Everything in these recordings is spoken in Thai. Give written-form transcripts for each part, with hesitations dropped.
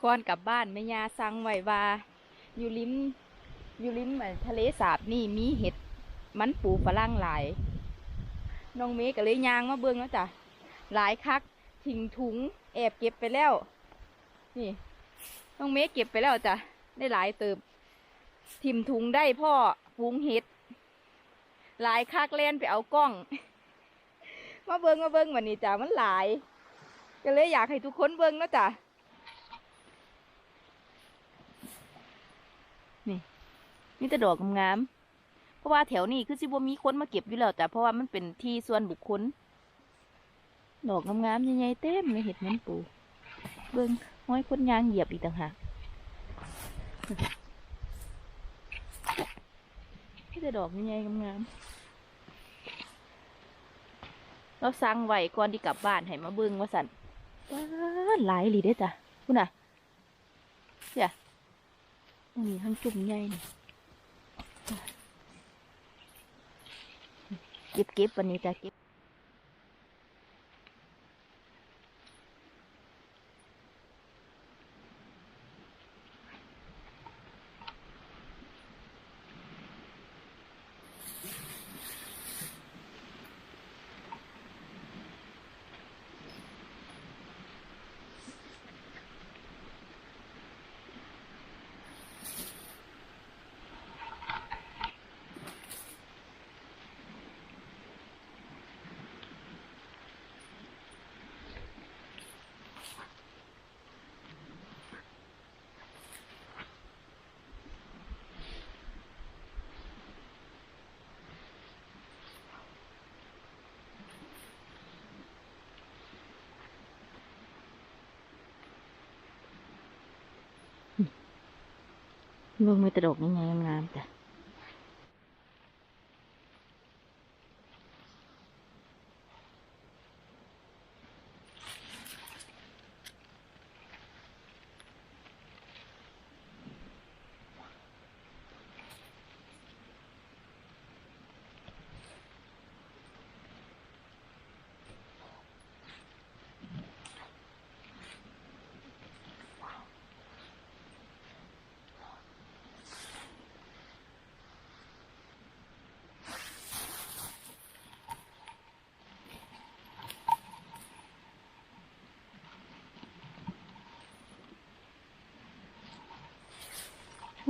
ก่อนกลับบ้านแม่ย่าสั่งไว้ว่าอยู่ริมทะเลสาบนี่มีเห็ดมันปูฝรั่งหลายน้องเมย์ก็เลยย่างมาเบิ่งแล้วจ้ะหลายคักทิ้งถุงแอบเก็บไปแล้วนี่น้องเมย์เก็บไปแล้วจ้ะได้หลายเติบทิมถุงได้พ่อฝูงเห็ดหลายคักเล่นไปเอากล้องมาเบิ่งวันนี้จ้ะมันหลายก็เลยอยากให้ทุกคนเบิ่งแล้วจ้ะนี่มีแต่ดอกงามๆเพราะว่าแถวนี้คือสิบ่มีคนมาเก็บอยู่แล้วจ้ะเพราะว่ามันเป็นที่ส่วนบุคคลดอกงามๆใหญ่ๆเต็มเลยเห็ดมันปูเบิ่งห้อยคนยางเหยียบอีกต่างหากมีแต่ดอกใหญ่ๆงามๆเราสั่งไว้ก่อนที่กลับบ้านให้มาเบิ่งว่าสั่นว้าหลายอีหลีเด้จ้ะคุณน่ะเดี๋ยวนี่ทั้งจุ่มใหญ่นี่เก็บวันนี้จ้ะเก็บเบิ่งมีแต่ดอกใหญ่ๆงามๆจ้ะ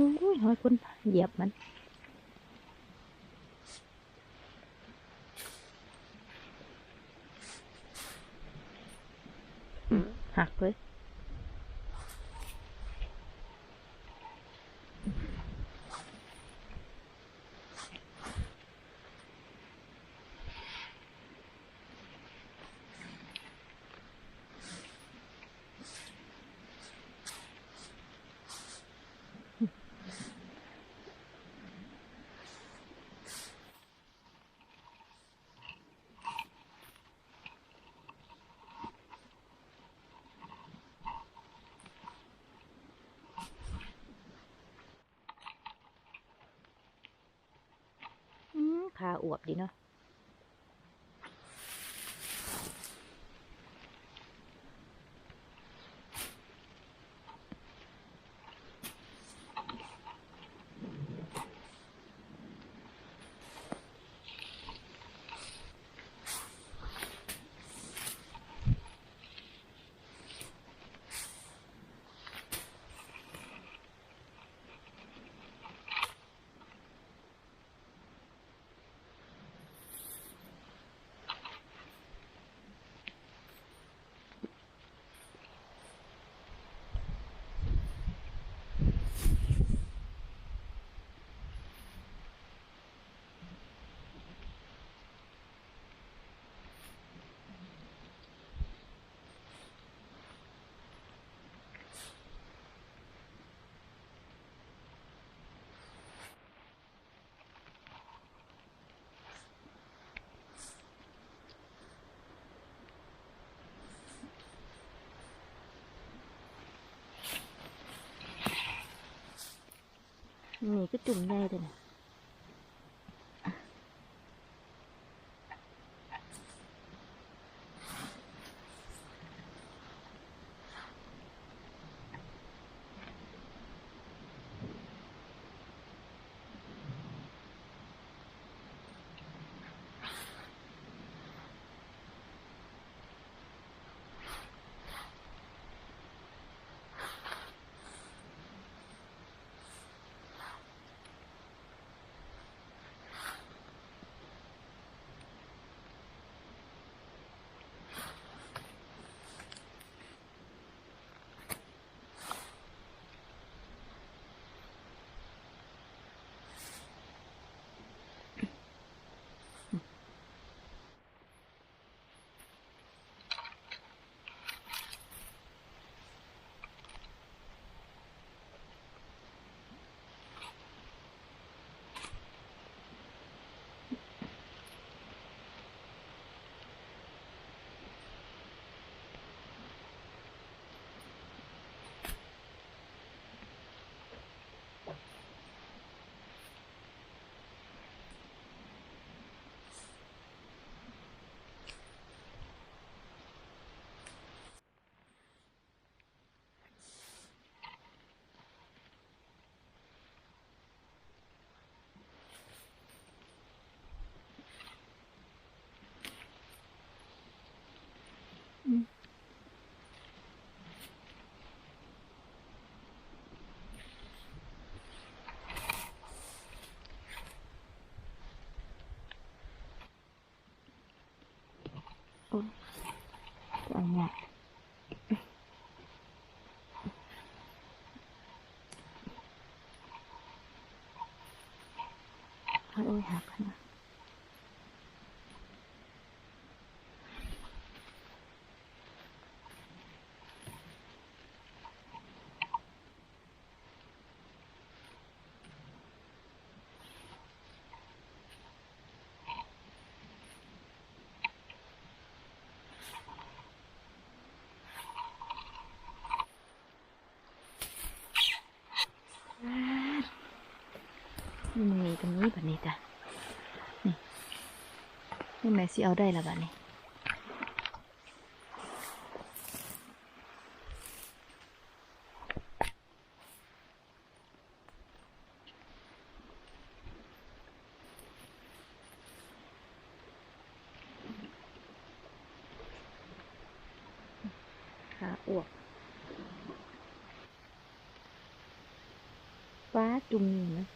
โอ้ยห้อยคนเหยียบมันหักเลยขาอวบดีเนาะนี่ก็จุ่มใหญ่เลยนะ เอาเงาะโอ้ยหักนะนี่มันมีตรงนี้แบบนี้จ้ะนี่แม่สิเอาได้ละบ้านี้ขาอวกฟ้าจุ่มอยู่นะ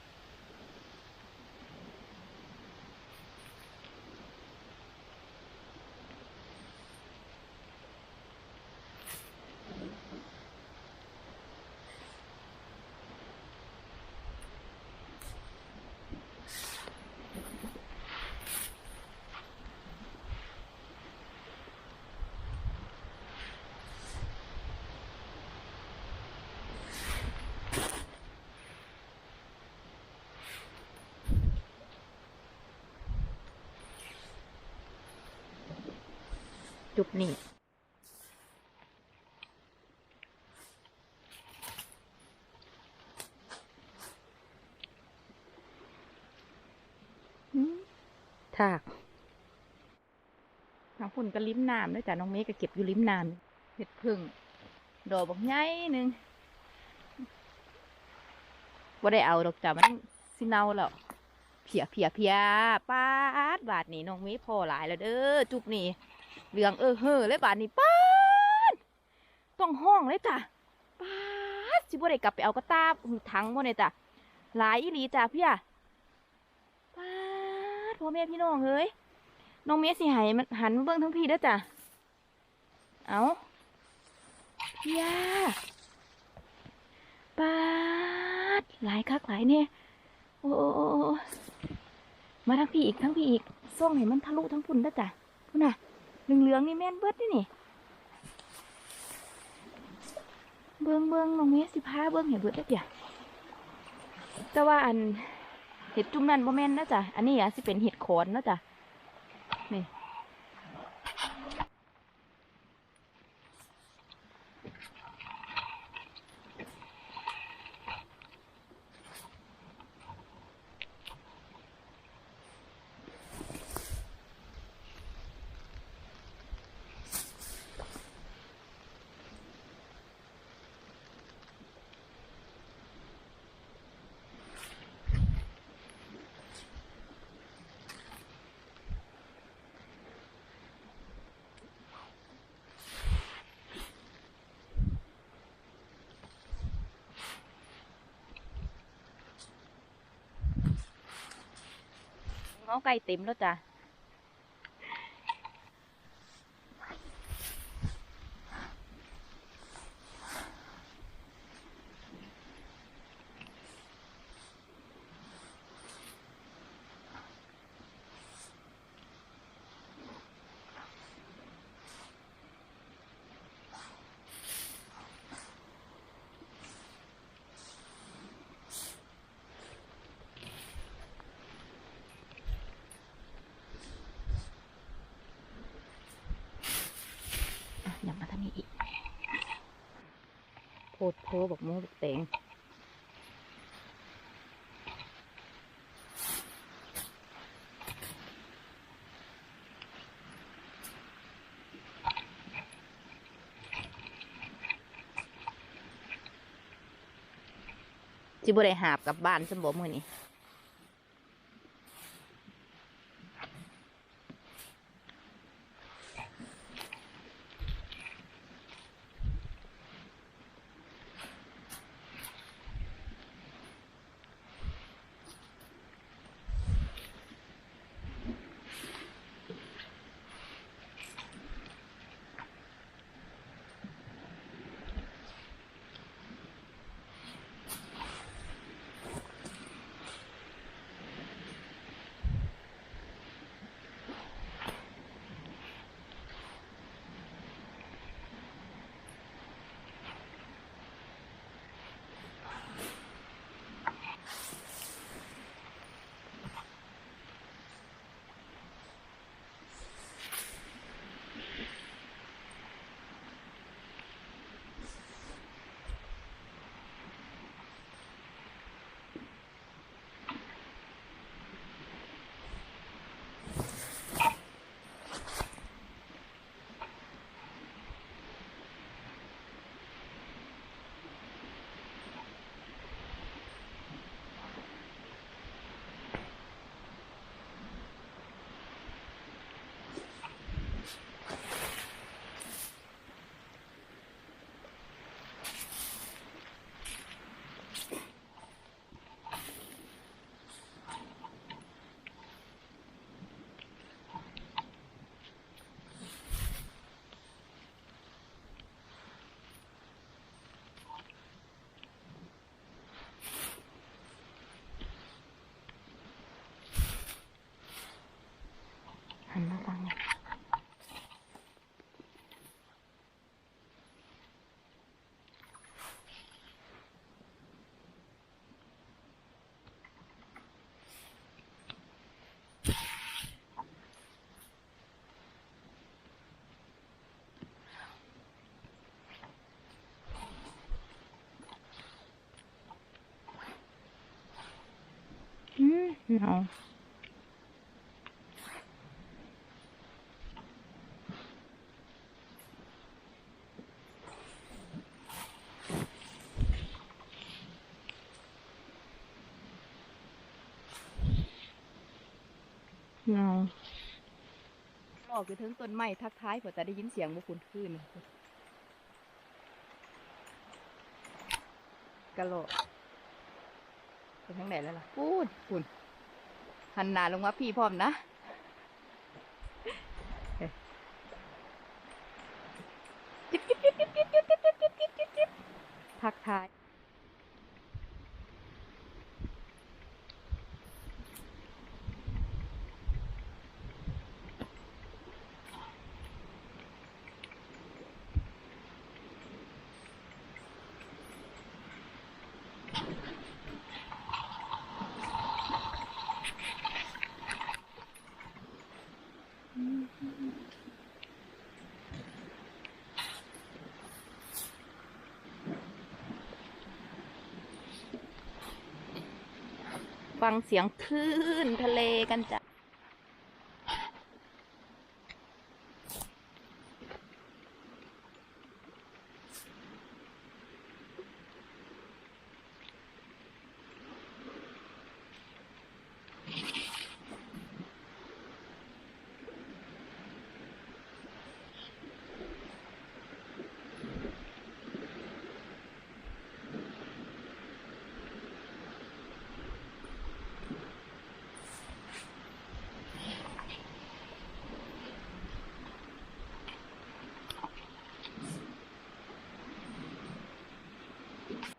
จุดนี่ถากทางฝุ่นก็ลิ้มน้ำด้วยจ้ะน้องเมย์ก็เก็บอยู่ลิ้มน้ำเห็ดพึ่งดอกบักใหญ่หนึ่งว่าได้เอาดอกจ้ะมันสิเนาแล้วเพียป้าดบาทนี่น้องเมย์พอหลายแล้วเด้อจุบนี่เหลืองเฮ้อเลยบาทนี่ป้าดต้องห้องเลยจ้ะป้าดสิบ่ได้กลับไปเอากระตาถังบ่เนี่ยจ้ะหลายอีหลีจ้ะพี่อะป้าดพ่อแม่พี่น้องเฮ้ยน้องเมย์สิหันเบื้องทั้งพี่เด้อจ้ะเอาพี่อะป้าดหลายคักหลายเนี่ยโอ้มาทั้งพี่อีกส่งให้มันทะลุทั้งพุ่นเด้อจ้ะพุ่นน่ะเหลืองนี่แม่นเบิดนี่เบิ่งน้องเมย์สิพาเบิ่งให้เบิดเด้อจ้ะแต่ว่าอันเห็ดจุ่มนั่นบ่แม่นนะจ้ะอันนี้อ่ะสิเป็นเห็ดขอนนะจ้ะนี่เงาไก่เต็มแล้วจ้ะอย่ามาทางนี้อีกโพดโพบอกมูบอกแตงจิบ่ได้หาบกลับบ้านสมบูรณ์มือนี่ เอาเอาออกอยู่ถึงต้นไม้ทักท้ายเผื่อจะได้ยินเสียงบุคุณขึ้นกะโหลกไปทางไหนแล้วล่ะพูดคุณหันหน้าลงมาพี่พร้อมนะจิ๊บจิ๊บจิ๊บจิ๊บจิ๊บจิ๊บจิ๊บจิ๊บจิ๊บจิ๊บจิ๊บทักทายฟังเสียงคลื่นทะเลกันจ้ะ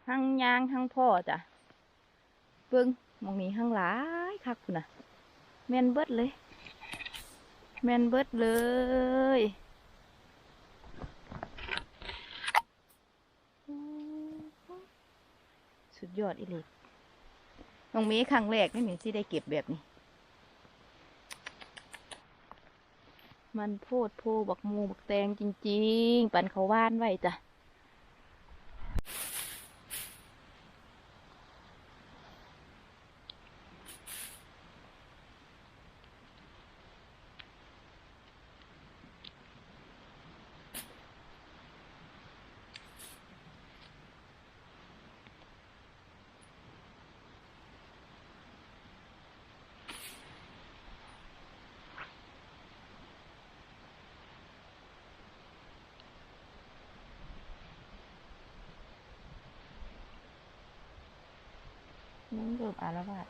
หั่งยางหั่งพ่อจ้ะเบิ่งมองนี้หั่งหลายคักคุณน่ะแม่นเบิดเลยแม่นเบิดเลยสุดยอดอีหลีน้องเมย์ครั้งแรกนี่ที่ได้เก็บแบบนี้มันโพดโพบักมูบักแตงจริงๆปันเขาว่านไว้จ้ะน้องเริ่มอารวาส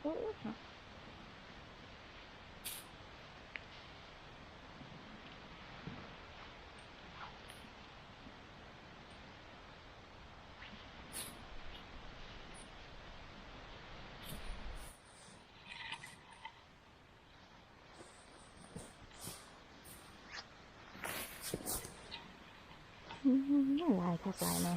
อุ๊ยลายคักลายแน่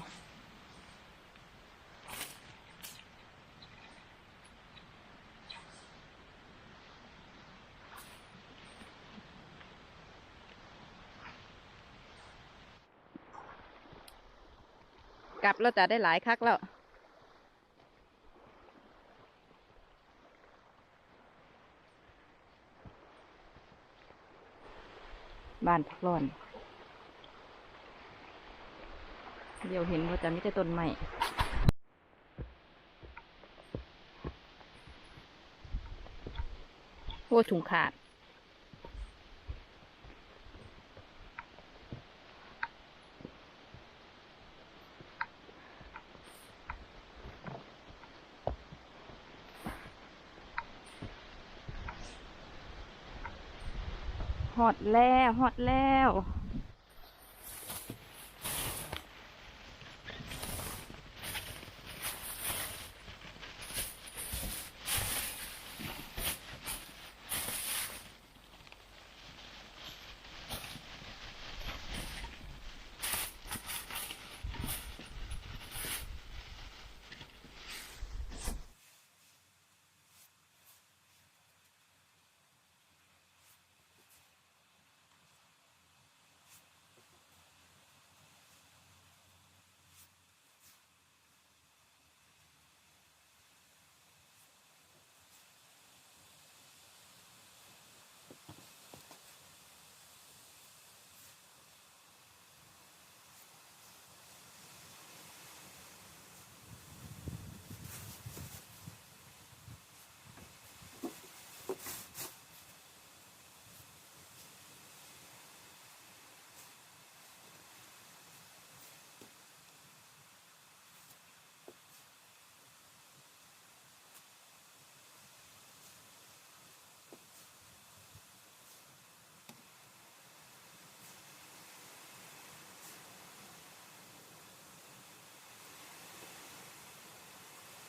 กลับแล้วจะได้หลายคักแล้วบ้านพักร้อน เดี๋ยวเห็นว่าจะมีแต่ต้นไม้โอ้ถุงขาดฮอดแล้วฮอดแล้ว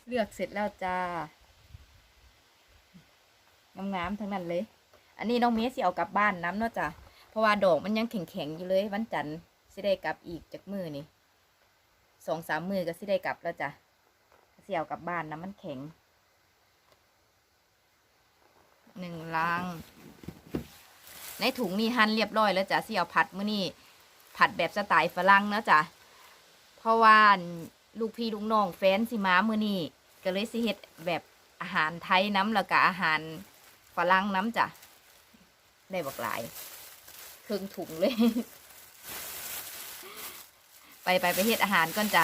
เลือกเสร็จแล้วจ้างามๆทั้งนั้นเลย อันนี้น้องเมสสิเอากลับบ้านน้ำเนาะจ้ะเพราะว่าดอกมันยังแข็งๆอยู่เลยวันจันทร์สิได้กลับอีกจากมือนี่2-3 มือก็สิได้กลับแล้วจ้ะสิเอากลับบ้านน้ำมันแข็ง1 ลังในถุงนี่หั่นเรียบร้อยแล้วจ้ะสิเอาผัดมื้อนี้ผัดแบบสไตล์ฝรั่งเนาะจ้ะเพราะว่าลูกพี่ลูกน้องแฟนสิมามื้อนี้ก็เลยสิเฮ็ดแบบอาหารไทยน้ำแล้วก็อาหารฝรั่งน้ำจ้ะได้บักหลายครึ่งถุงเลย ไปเฮ็ดอาหารก่อนจ้ะ